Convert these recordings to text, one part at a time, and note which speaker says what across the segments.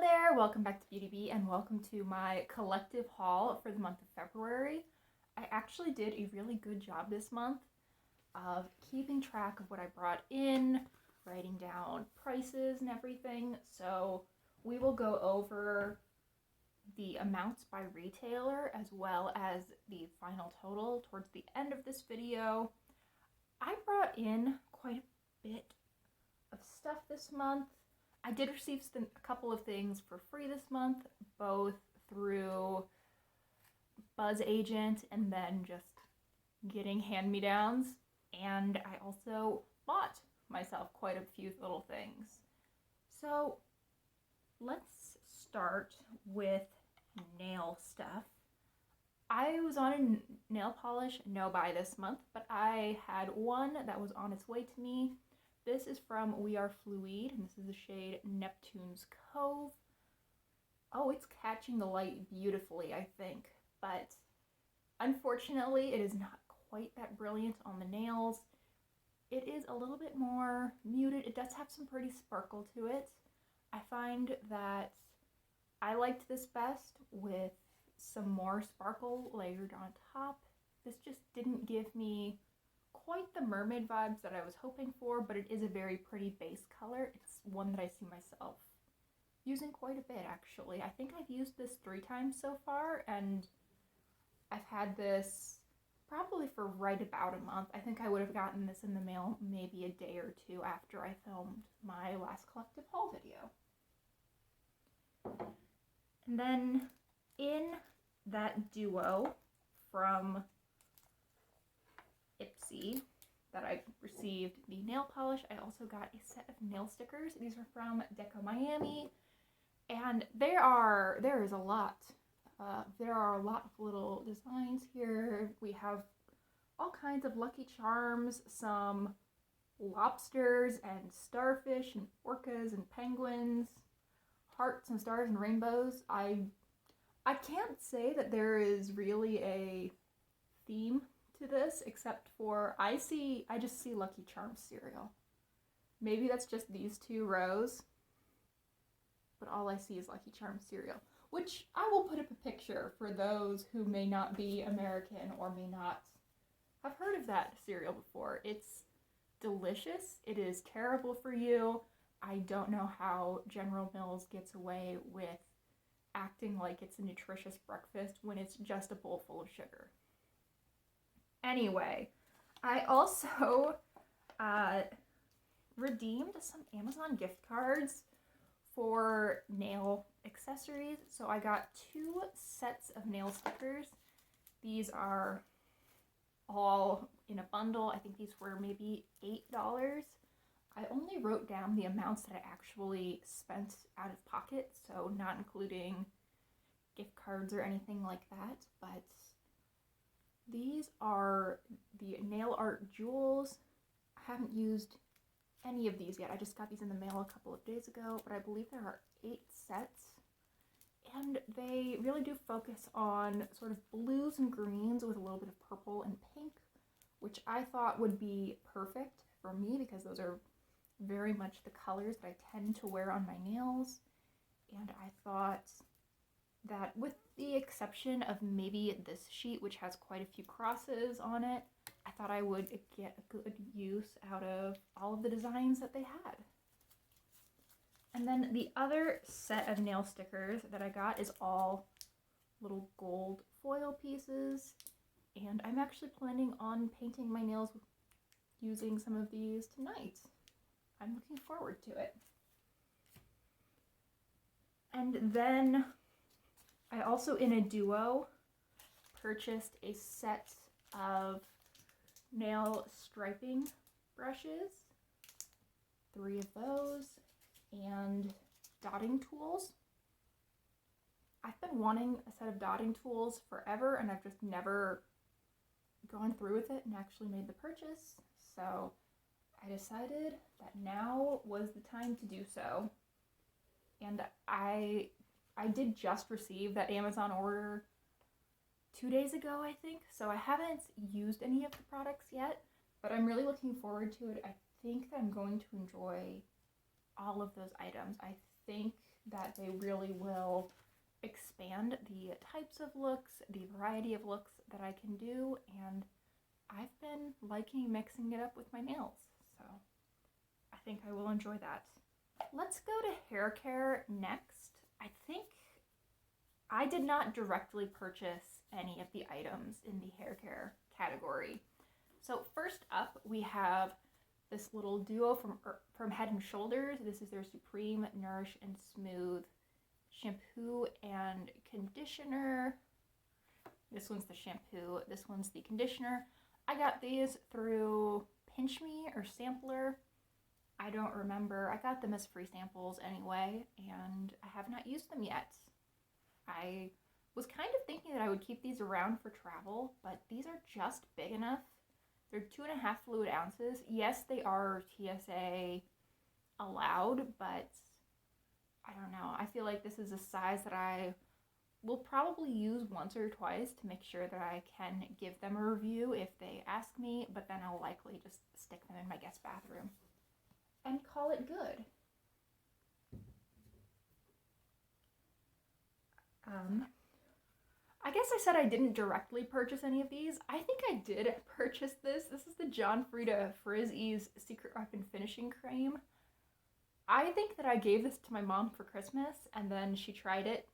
Speaker 1: there, welcome back to Beauty Bee and welcome to my collective haul for the month of February. I actually did a really good job this month of keeping track of what I brought in, writing down prices and everything, so we will go over the amounts by retailer as well as the final total towards the end of this video. I brought in quite a bit of stuff this month. I did receive a couple of things for free this month, both through Buzz Agent and then just getting hand-me-downs. And I also bought myself quite a few little things. So let's start with nail stuff. I was on a nail polish no-buy this month, but I had one that was on its way to me. This is from We Are Fluid, and this is the shade Neptune's Cove. Oh, it's catching the light beautifully, I think, but unfortunately it is not quite that brilliant on the nails. It is a little bit more muted. It does have some pretty sparkle to it. I find that I liked this best with some more sparkle layered on top. This just didn't give me quite the mermaid vibes that I was hoping for, but it is a very pretty base color. It's one that I see myself using quite a bit, actually. I think I've used this 3 times so far, and I've had this probably for right about a month. I think I would have gotten this in the mail maybe a day or 2 after I filmed my last collective haul video. And then in that duo from Ipsy that I received the nail polish, I also got a set of nail stickers. These are from Deco Miami, and there is a lot. There are a lot of little designs here. We have all kinds of Lucky Charms, some lobsters and starfish and orcas and penguins, hearts and stars and rainbows. I can't say that there is really a theme to this, except for I just see Lucky Charms cereal. Maybe that's just these 2 rows, but all I see is Lucky Charms cereal, which I will put up a picture for those who may not be American or may not have heard of that cereal before. It's delicious. It is terrible for you. I don't know how General Mills gets away with acting like it's a nutritious breakfast when it's just a bowl full of sugar. Anyway, I also redeemed some Amazon gift cards for nail accessories. So I got 2 sets of nail stickers. These are all in a bundle. I think these were maybe $8. I only wrote down the amounts that I actually spent out of pocket, so not including gift cards or anything like that, but these are the nail art jewels. I haven't used any of these yet. I just got these in the mail a couple of days ago, but I believe there are 8 sets. And they really do focus on sort of blues and greens with a little bit of purple and pink, which I thought would be perfect for me because those are very much the colors that I tend to wear on my nails. And I thought that with the exception of maybe this sheet, which has quite a few crosses on it, I thought I would get a good use out of all of the designs that they had. And then the other set of nail stickers that I got is all little gold foil pieces, and I'm actually planning on painting my nails using some of these tonight. I'm looking forward to it. And then I also, in a duo, purchased a set of nail striping brushes, 3 of those, and dotting tools. I've been wanting a set of dotting tools forever, and I've just never gone through with it and actually made the purchase, so I decided that now was the time to do so. And I did just receive that Amazon order 2 days ago, I think, so I haven't used any of the products yet, but I'm really looking forward to it. I think that I'm going to enjoy all of those items. I think that they really will expand the types of looks, the variety of looks that I can do, and I've been liking mixing it up with my nails, so I think I will enjoy that. Let's go to hair care next. I think I did not directly purchase any of the items in the hair care category. So first up, we have this little duo from Head & Shoulders. This is their Supreme Nourish and Smooth shampoo and conditioner. This one's the shampoo, this one's the conditioner. I got these through Pinch Me or Sampler. I don't remember. I got them as free samples anyway, and I have not used them yet. I was kind of thinking that I would keep these around for travel, but these are just big enough. They're 2.5 fluid ounces. Yes, they are TSA allowed, but I don't know. I feel like this is a size that I will probably use once or twice to make sure that I can give them a review if they ask me, but then I'll likely just stick them in my guest bathroom and call it good. I guess I said I didn't directly purchase any of these. I think I did purchase this. This is the John Frieda Frizzy's Secret Weapon Finishing Cream. I think that I gave this to my mom for Christmas, and then she tried it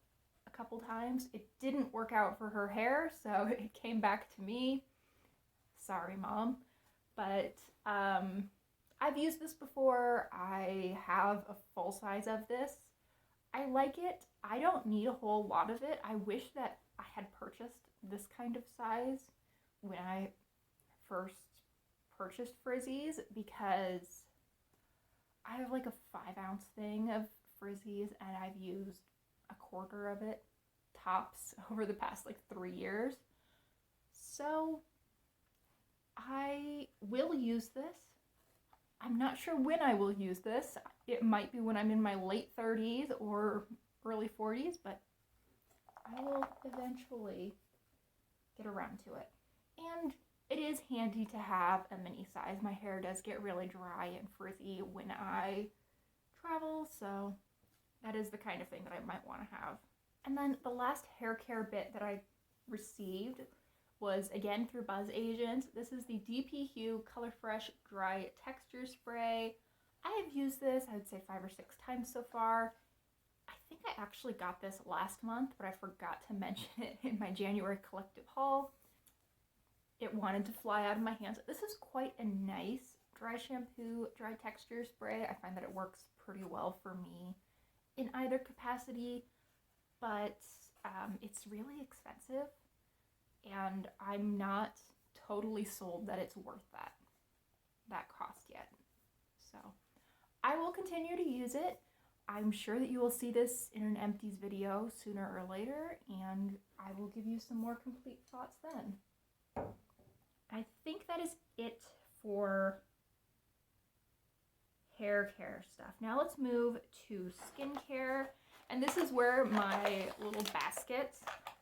Speaker 1: a couple times. It didn't work out for her hair, so it came back to me. Sorry, Mom. But I've used this before. I have a full size of this. I like it. I don't need a whole lot of it. I wish that I had purchased this kind of size when I first purchased Frizzies, because I have like a 5-ounce thing of Frizzies and I've used a quarter of it tops over the past like 3 years. So I will use this. I'm not sure when I will use this. It might be when I'm in my late 30s or early 40s, but I will eventually get around to it. And it is handy to have a mini size. My hair does get really dry and frizzy when I travel, so that is the kind of thing that I might want to have. And then the last hair care bit that I received was again through Buzz Agent. This is the DP Hue Color Fresh Dry Texture Spray. I have used this, I would say 5 or 6 times so far. I think I actually got this last month, but I forgot to mention it in my January collective haul. It wanted to fly out of my hands. This is quite a nice dry shampoo, dry texture spray. I find that it works pretty well for me in either capacity, but it's really expensive, and I'm not totally sold that it's worth that cost yet. So I will continue to use it. I'm sure that you will see this in an empties video sooner or later, and I will give you some more complete thoughts then. I think that is it for hair care stuff. Now let's move to skincare, and this is where my little basket,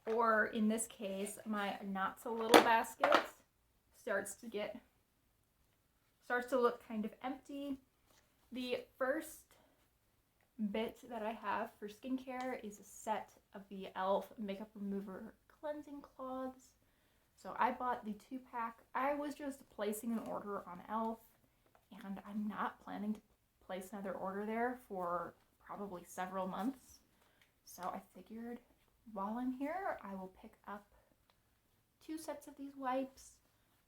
Speaker 1: or in this case, my not so little basket, starts to look kind of empty. The first bit that I have for skincare is a set of the e.l.f. Makeup Remover Cleansing Cloths. So I bought the 2-pack. I was just placing an order on e.l.f. and I'm not planning to place another order there for probably several months. So I figured while I'm here, I will pick up 2 sets of these wipes.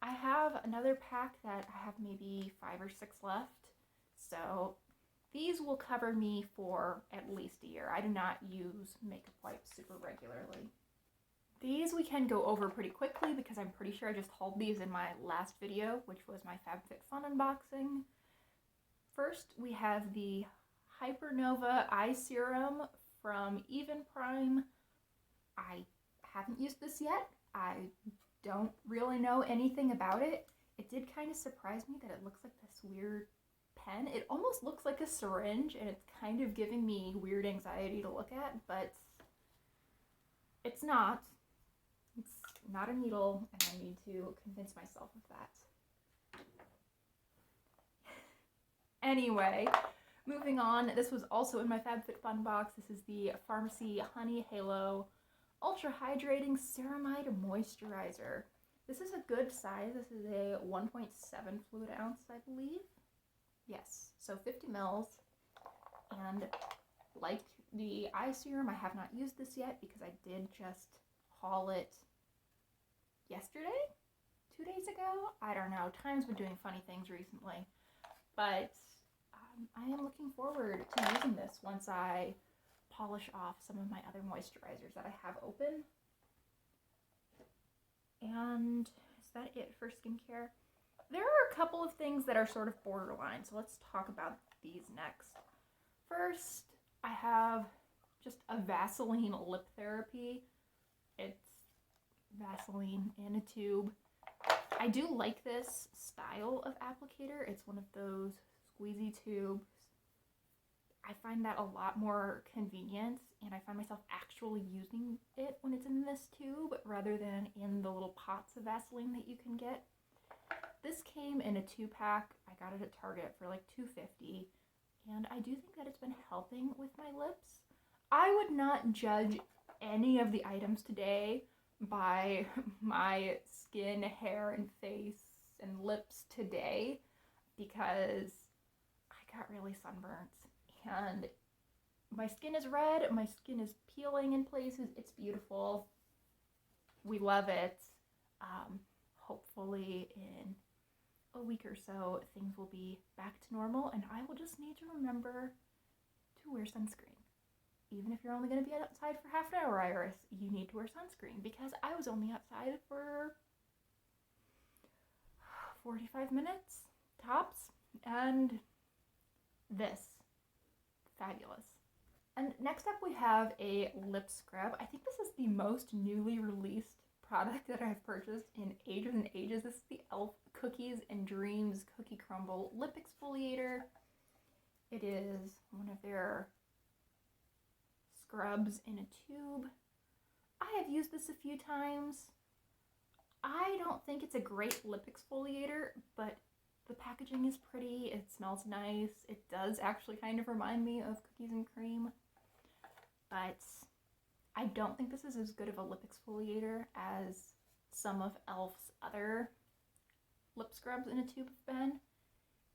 Speaker 1: I have another pack that I have maybe 5 or 6 left. So these will cover me for at least a year. I do not use makeup wipes super regularly. These we can go over pretty quickly because I'm pretty sure I just hauled these in my last video, which was my Fabfitfun unboxing. First, we have the Hypernova Eye Serum from Even Prime. I haven't used this yet. I don't really know anything about it. It did kind of surprise me that it looks like this weird pen. It almost looks like a syringe, and it's kind of giving me weird anxiety to look at, but it's not. It's not a needle, and I need to convince myself of that. Anyway, Moving on, this was also in my Fabfitfun box. This is the Pharmacy Honey Halo Ultra Hydrating Ceramide Moisturizer. This is a good size. This is a 1.7 fluid ounce, I believe. Yes, so 50 mils. And like the eye serum, I have not used this yet because I did just haul it yesterday? 2 days ago? I don't know. Time's been doing funny things recently. But I am looking forward to using this once I polish off some of my other moisturizers that I have open. And is that it for skincare? There are a couple of things that are sort of borderline, so let's talk about these next. First, I have just a Vaseline lip therapy. It's Vaseline in a tube. I do like this style of applicator. It's one of those squeezy tubes. I find that a lot more convenient, and I find myself actually using it when it's in this tube rather than in the little pots of Vaseline that you can get. This came in a 2-pack. I got it at Target for like $2.50, and I do think that it's been helping with my lips. I would not judge any of the items today by my skin, hair, and face and lips today because I got really sunburnt and my skin is red, my skin is peeling in places. It's beautiful. We love it. Hopefully in a week or so things will be back to normal and I will just need to remember to wear sunscreen. Even if you're only going to be outside for half an hour, Iris, you need to wear sunscreen because I was only outside for 45 minutes tops, and this, fabulous. And next up we have a lip scrub. I think this is the most newly released product that I've purchased in ages and ages. This is the e.l.f. Cookies and Dreams Cookie Crumble Lip Exfoliator. It is one of their scrubs in a tube. I have used this a few times. I don't think it's a great lip exfoliator, but the packaging is pretty. It smells nice. It does actually kind of remind me of cookies and cream, but I don't think this is as good of a lip exfoliator as some of e.l.f.'s other lip scrubs in a tube have been,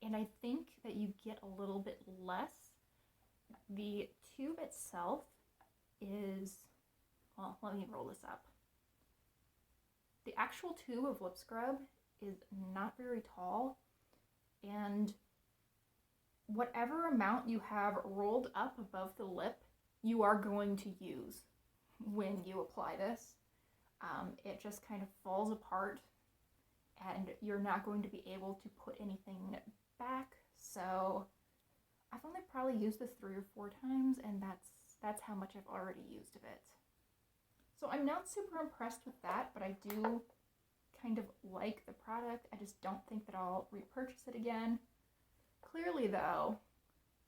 Speaker 1: and I think that you get a little bit less. The tube itself is, well, let me roll this up. The actual tube of lip scrub is not very tall, and whatever amount you have rolled up above the lip, you are going to use when you apply this. It just kind of falls apart, and you're not going to be able to put anything back, so I've only probably used this 3 or 4 times, and that's how much I've already used of it. So I'm not super impressed with that, but I do kind of like the product. I just don't think that I'll repurchase it again. Clearly, though,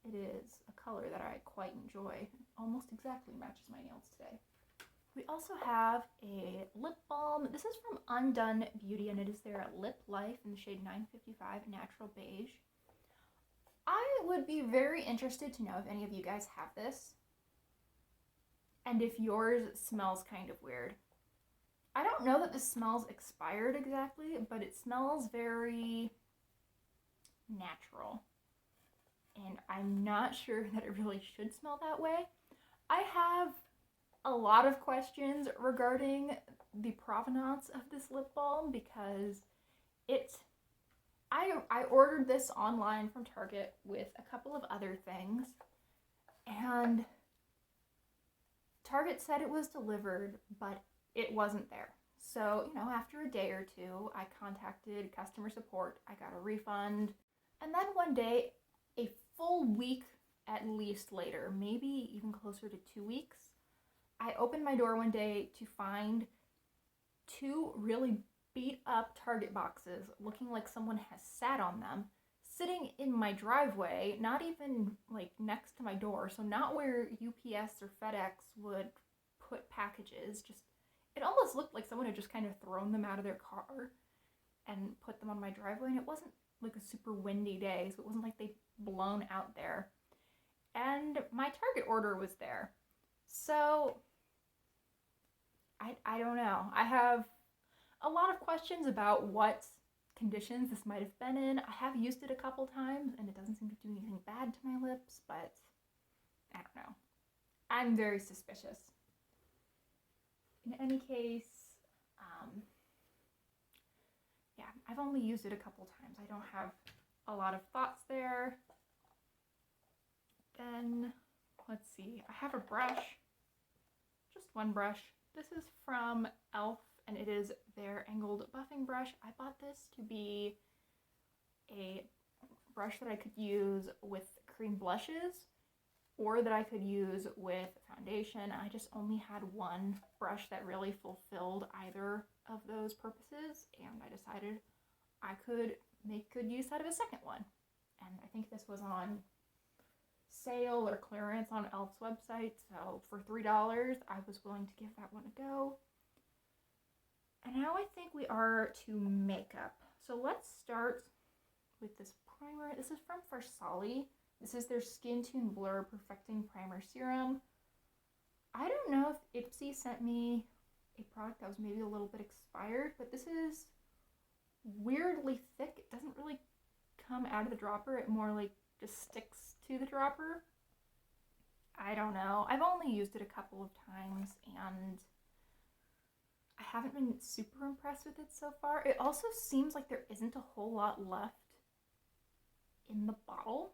Speaker 1: it is a color that I quite enjoy. It almost exactly matches my nails today. We also have a lip balm. This is from Undone Beauty, and it is their Lip Life in the shade 955 Natural Beige. I would be very interested to know if any of you guys have this, and if yours smells kind of weird. I don't know that this smells expired exactly, but it smells very natural. And I'm not sure that it really should smell that way. I have a lot of questions regarding the provenance of this lip balm because I ordered this online from Target with a couple of other things, and Target said it was delivered, but it wasn't there. So, after a day or two, I contacted customer support. I got a refund. And then one day, a full week at least later, maybe even closer to 2 weeks, I opened my door one day to find 2 really beat up Target boxes looking like someone has sat on them, sitting in my driveway, not even like next to my door, so not where UPS or FedEx would put packages. Just, it almost looked like someone had just kind of thrown them out of their car and put them on my driveway, and it wasn't like a super windy day, so it wasn't like they'd blown out there. and my Target order was there. So I don't know. I have a lot of questions about what conditions this might have been in. I have used it a couple times and it doesn't seem to do anything bad to my lips, but I don't know. I'm very suspicious. In any case, yeah, I've only used it a couple times. I don't have a lot of thoughts there. Then, let's see, I have a brush, just one brush. This is from e.l.f. and it is their angled buffing brush. I bought this to be a brush that I could use with cream blushes or that I could use with foundation. I just only had one brush that really fulfilled either of those purposes, and I decided I could make good use out of a second one. And I think this was on sale or clearance on e.l.f.'s website, so for $3 I was willing to give that one a go. And now I think we are to makeup. So let's start with this primer. This is from Farsali. This is their Skin Tune Blur Perfecting Primer Serum. I don't know if Ipsy sent me a product that was maybe a little bit expired, but this is weirdly thick. It doesn't really come out of the dropper. It more like just sticks to the dropper. I don't know. I've only used it a couple of times and I haven't been super impressed with it so far. It also seems like there isn't a whole lot left in the bottle.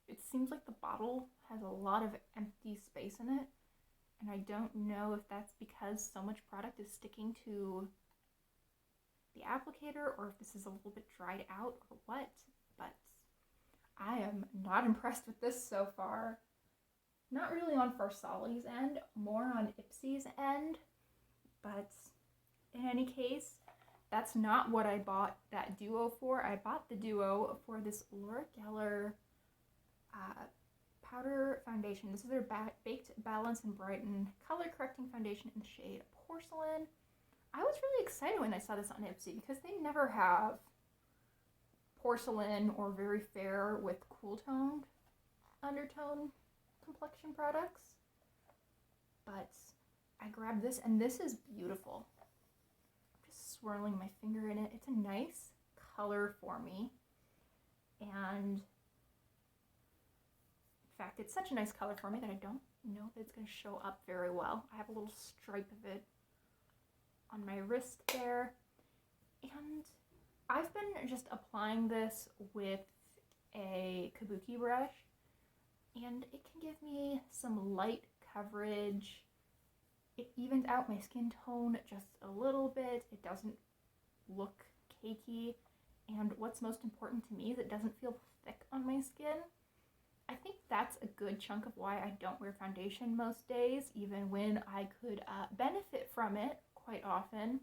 Speaker 1: It seems like the bottle has a lot of empty space in it, and I don't know if that's because so much product is sticking to the applicator or if this is a little bit dried out or what, but I am not impressed with this so far. Not really on Farsali's end, more on Ipsy's end, but in any case, that's not what I bought that duo for. I bought the duo for this Laura Geller powder foundation. This is their Baked Balance and Brighten color correcting foundation in the shade Porcelain. I was really excited when I saw this on Ipsy because they never have porcelain or very fair with cool toned undertone complexion products. But I grabbed this and this is beautiful. I'm just swirling my finger in it. It's a nice color for me. And in fact, it's such a nice color for me that I don't know that it's going to show up very well. I have a little stripe of it on my wrist there. And I've been just applying this with a kabuki brush, and it can give me some light coverage. It evens out my skin tone just a little bit. It doesn't look cakey. And what's most important to me is it doesn't feel thick on my skin. I think that's a good chunk of why I don't wear foundation most days, even when I could benefit from it quite often,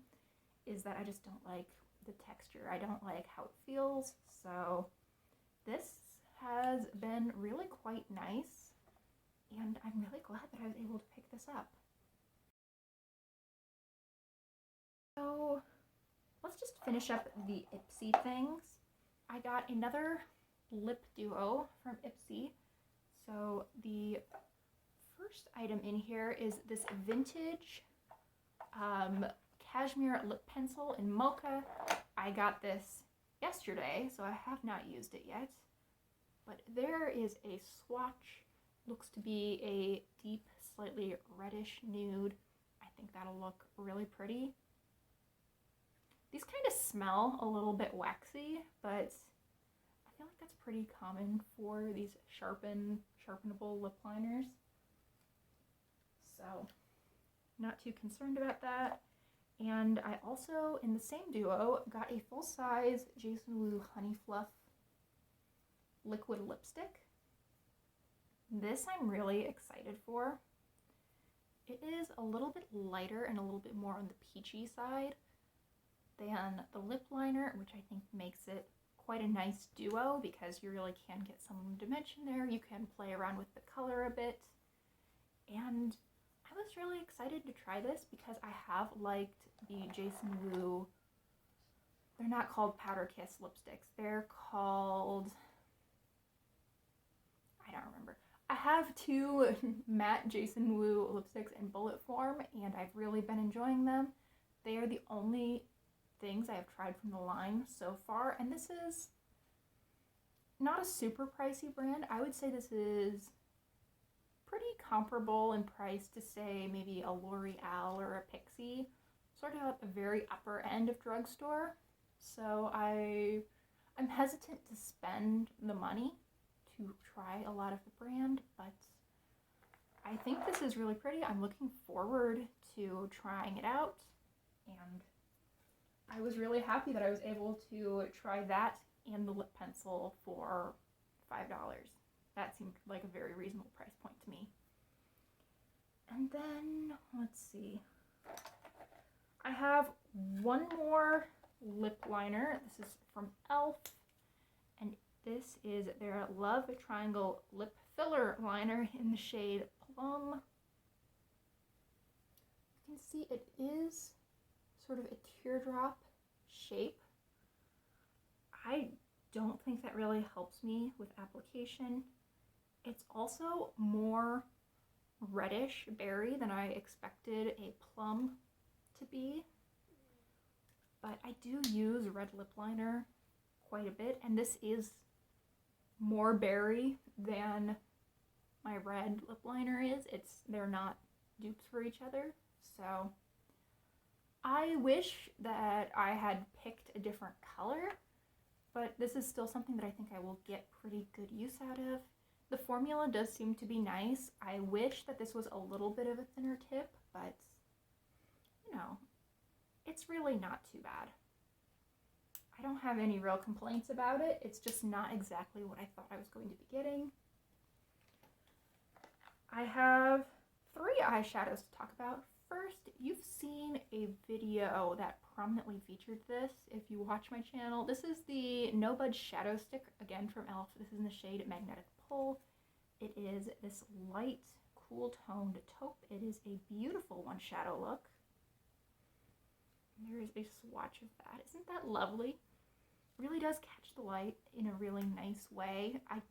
Speaker 1: is that I just don't like the texture. I don't like how it feels. So this has been really quite nice, and I'm really glad that I was able to pick this up. So let's just finish up the Ipsy things. I got another lip duo from Ipsy. So the first item in here is this vintage Cashmere lip pencil in Mocha. I got this yesterday, so I have not used it yet. But there is a swatch. Looks to be a deep, slightly reddish nude. I think that'll look really pretty. These kind of smell a little bit waxy, but I feel like that's pretty common for these sharpenable lip liners. So, not too concerned about that. And I also, in the same duo, got a full-size Jason Wu Honey Fluff liquid lipstick. This I'm really excited for. It is a little bit lighter and a little bit more on the peachy side than the lip liner, which I think makes it quite a nice duo because you really can get some dimension there. You can play around with the color a bit. And I was really excited to try this because I have liked the Jason Wu, they're not called Powder Kiss lipsticks, they're called, I don't remember. I have two matte Jason Wu lipsticks in bullet form, and I've really been enjoying them. They are the only things I have tried from the line so far, and this is not a super pricey brand. I would say this is pretty comparable in price to, say, maybe a L'Oreal or a Pixie, sort of at the very upper end of drugstore. So I'm hesitant to spend the money to try a lot of the brand, but I think this is really pretty. I'm looking forward to trying it out, and I was really happy that I was able to try that and the lip pencil for $5. That seemed like a very reasonable price point to me. And then, let's see. I have one more lip liner. This is from e.l.f. and this is their Love Triangle Lip Filler Liner in the shade Plum. You can see it is sort of a teardrop shape. I don't think that really helps me with application. It's also more reddish berry than I expected a plum to be. But I do use red lip liner quite a bit, and this is more berry than my red lip liner is. They're not dupes for each other. So I wish that I had picked a different color, but this is still something that I think I will get pretty good use out of. The formula does seem to be nice. I wish that this was a little bit of a thinner tip, but you know, it's really not too bad. I don't have any real complaints about it. It's just not exactly what I thought I was going to be getting. I have 3 eyeshadows to talk about. First, you've seen a video that prominently featured this if you watch my channel. This is the No Budge Shadow Stick, again from e.l.f. This is in the shade Magnetic Pull. It is this light, cool toned taupe. It is a beautiful one shadow look. There is a swatch of that. Isn't that lovely? Really does catch the light in a really nice way. I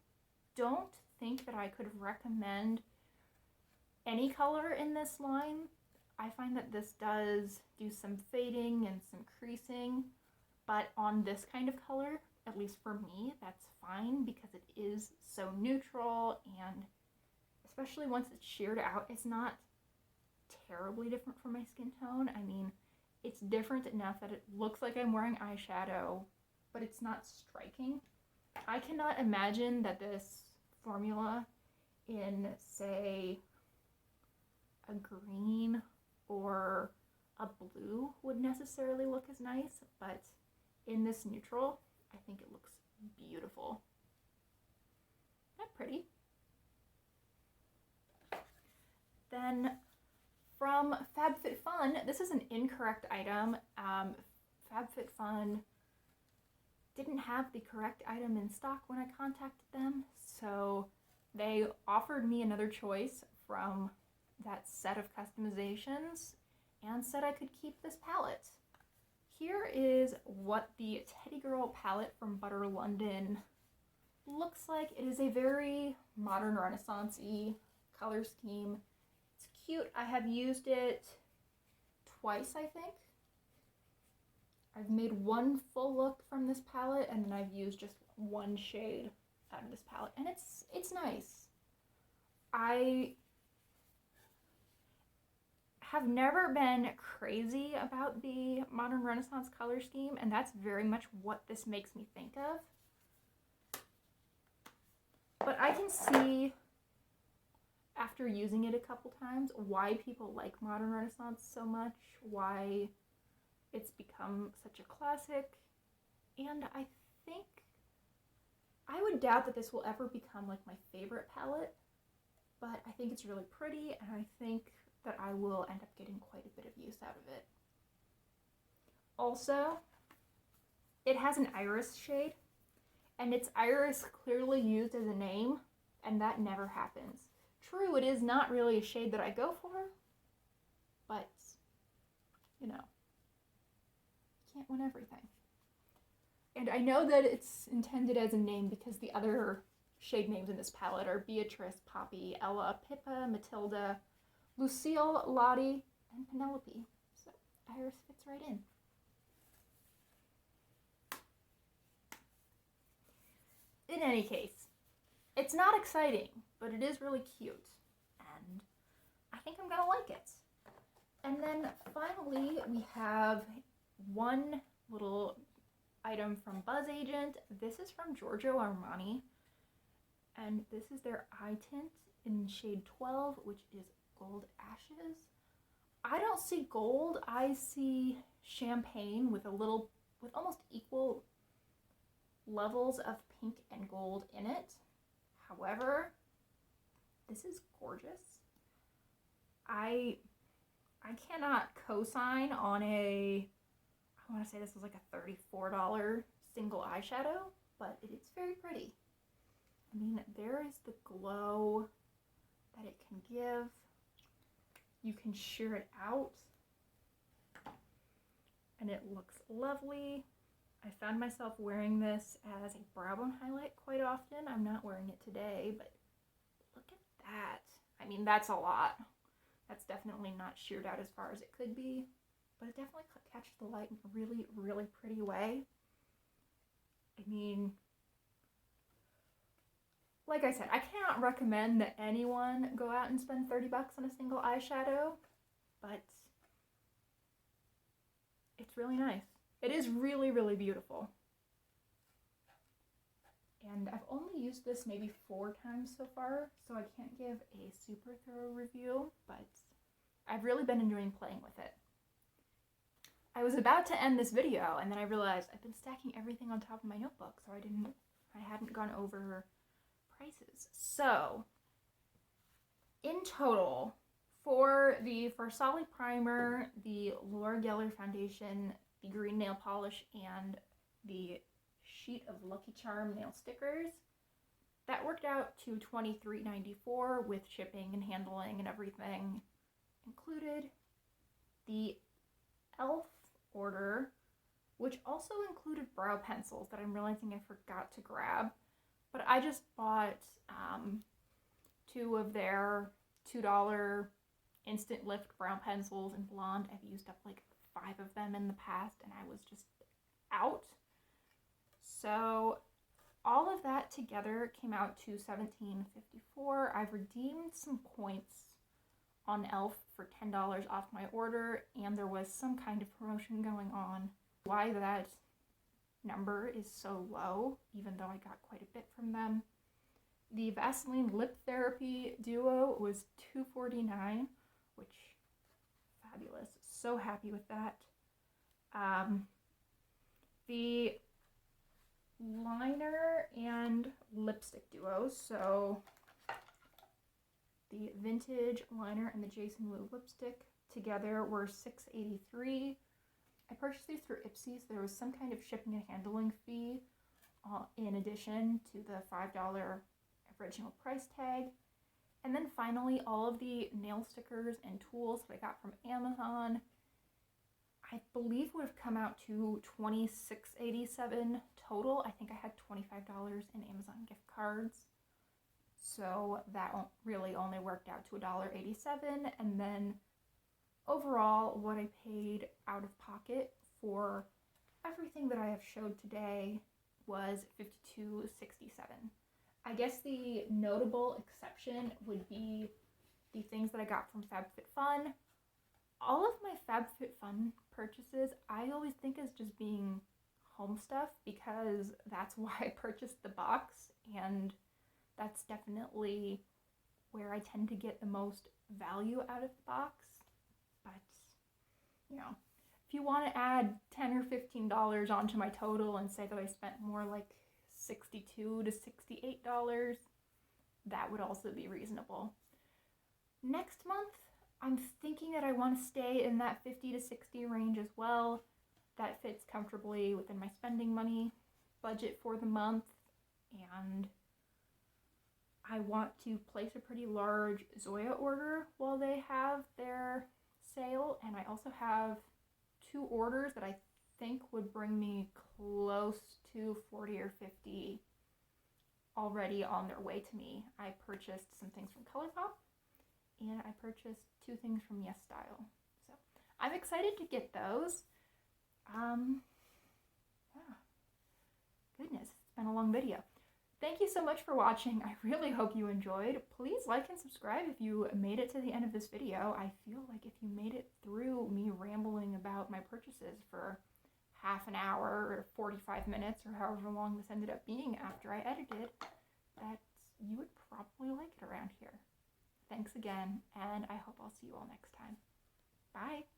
Speaker 1: don't think that I could recommend any color in this line. I find that this does do some fading and some creasing, but on this kind of color, at least for me, that's fine because it is so neutral, and especially once it's sheared out, it's not terribly different from my skin tone. I mean, it's different enough that it looks like I'm wearing eyeshadow, but it's not striking. I cannot imagine that this formula in, say, a green or a blue would necessarily look as nice, but in this neutral, I think it looks beautiful. Isn't that pretty? Then from Fabfitfun, this is an incorrect item. Fabfitfun didn't have the correct item in stock when I contacted them, so they offered me another choice from that set of customizations and said I could keep this palette. Here is what the Teddy Girl palette from Butter London looks like. It is a very modern Renaissance-y color scheme. It's cute. I have used it twice, I think. I've made one full look from this palette, and then I've used just one shade out of this palette, and it's nice. I have never been crazy about the modern Renaissance color scheme, and that's very much what this makes me think of. But I can see, after using it a couple times, why people like modern Renaissance so much, why it's become such a classic, and I think I would doubt that this will ever become like my favorite palette, but I think it's really pretty, and I think that I will end up getting quite a bit of use out of it. Also, it has an iris shade, and it's iris clearly used as a name, and that never happens. True, it is not really a shade that I go for, but, you know, can't win everything. And I know that it's intended as a name because the other shade names in this palette are Beatrice, Poppy, Ella, Pippa, Matilda, Lucille, Lottie, and Penelope. So Iris fits right in. In any case, it's not exciting, but it is really cute, and I think I'm gonna like it. And then finally, we have one little item from Buzz Agent. This is from Giorgio Armani, and this is their eye tint in shade 12, which is Gold Ashes. I don't see gold, I see champagne with almost equal levels of pink and gold in it. However, this is gorgeous. I cannot co-sign on I want to say this was like a $34 single eyeshadow, but it's very pretty. I mean, there is the glow that it can give. You can sheer it out, and it looks lovely. I found myself wearing this as a brow bone highlight quite often. I'm not wearing it today, but look at that. I mean, that's a lot. That's definitely not sheared out as far as it could be, but it definitely catches the light in a really, really pretty way. I mean, like I said, I cannot recommend that anyone go out and spend 30 bucks on a single eyeshadow, but it's really nice. It is really, really beautiful. And I've only used this maybe 4 times so far, so I can't give a super thorough review, but I've really been enjoying playing with it. I was about to end this video, and then I realized I've been stacking everything on top of my notebook, so I hadn't gone over prices. So, in total, for the Farsali primer, the Laura Geller foundation, the green nail polish, and the sheet of Lucky Charm nail stickers, that worked out to $23.94 with shipping and handling and everything included. The e.l.f. order, which also included brow pencils that I'm realizing I forgot to grab, but I just bought 2 of their $2 instant lift brow pencils in blonde. I've used up like 5 of them in the past, and I was just out. So all of that together came out to $17.54. I've redeemed some points on e.l.f. for $10 off my order, and there was some kind of promotion going on. Why that number is so low, even though I got quite a bit from them. The Vaseline Lip Therapy Duo was $2.49, which, fabulous. So happy with that. The liner and lipstick duos, so the Vintage liner and the Jason Wu lipstick together were $6.83. I purchased these through Ipsy, so there was some kind of shipping and handling fee in addition to the $5 original price tag. And then finally, all of the nail stickers and tools that I got from Amazon, I believe would have come out to $26.87 total. I think I had $25 in Amazon gift cards. So that really only worked out to $1.87. And then overall, what I paid out of pocket for everything that I have showed today was $52.67. I guess the notable exception would be the things that I got from Fabfitfun. All of my Fabfitfun purchases I always think as just being home stuff, because that's why I purchased the box, and that's definitely where I tend to get the most value out of the box. But, you know, if you want to add $10 or $15 onto my total and say that I spent more like $62 to $68, that would also be reasonable. Next month, I'm thinking that I want to stay in that 50 to 60 range as well. That fits comfortably within my spending money budget for the month, and I want to place a pretty large Zoya order while they have their sale, and I also have 2 orders that I think would bring me close to 40 or 50 already on their way to me. I purchased some things from ColourPop, and I purchased 2 things from Yes Style. So I'm excited to get those. Yeah. Goodness, it's been a long video. Thank you so much for watching. I really hope you enjoyed. Please like and subscribe if you made it to the end of this video. I feel like if you made it through me rambling about my purchases for half an hour or 45 minutes or however long this ended up being after I edited, that you would probably like it around here. Thanks again, and I hope I'll see you all next time. Bye!